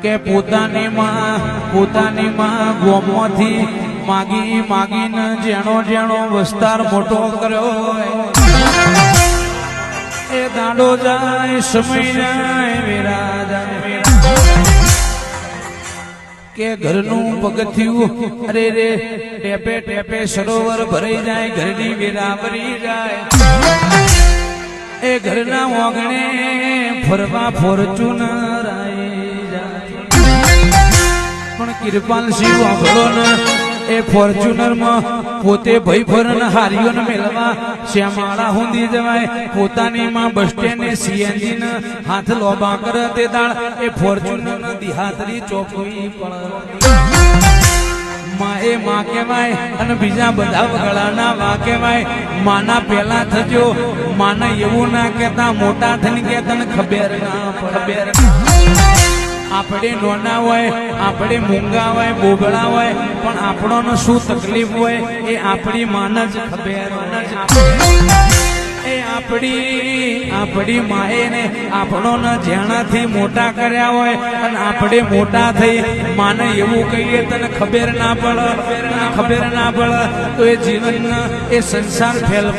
કે પોતાની માં ગોમમાંથી માગી માગીને જેણો વિસ્તાર મોટો કર્યો એ દાડો જાય સમય જાય વેરા જાય કે ઘરનું પગથિયું અરે રે ટેપે ટેપે સરોવર ભરાઈ જાય ઘરની વેરા ભરી જાય એ ઘરના ઓગણે ફરવા ફોર્ચ્યુનર આવી જાય પણ કિરપાલસિંહ વાઘડો ને એ ફોર્ચ્યુનર માં પોતે ભાઈ ફરન હારીઓ ને મેળવા શ્યામાળા હુંદી જવાય પોતાની માં બસ સ્ટેન્ડ ને સીએનજી ને હાથ લોબા કરે તે દાળ એ ફોર્ચ્યુનર ને દિહાતરી ચોકવી માં એ માં કહેવાય અને બીજા બધા વગડાના માં કહેવાય માના પેલા થજો માને એવું ના કહેતા મોટા થઈને કે તને ખબર ના ખબર આપણે નોના હોય આપણે મૂંગા હોય બોગડા હોય પણ આપણોને શું તકલીફ હોય એ આપણી માને જ ખબર એ આપણી માએ ને આપણોને જેનાથી મોટા કર્યા હોય અને આપણે મોટા થઈ માને એવું કહીએ તને ખબર ના પડે તો એ જીવન એ સંસાર ફેલ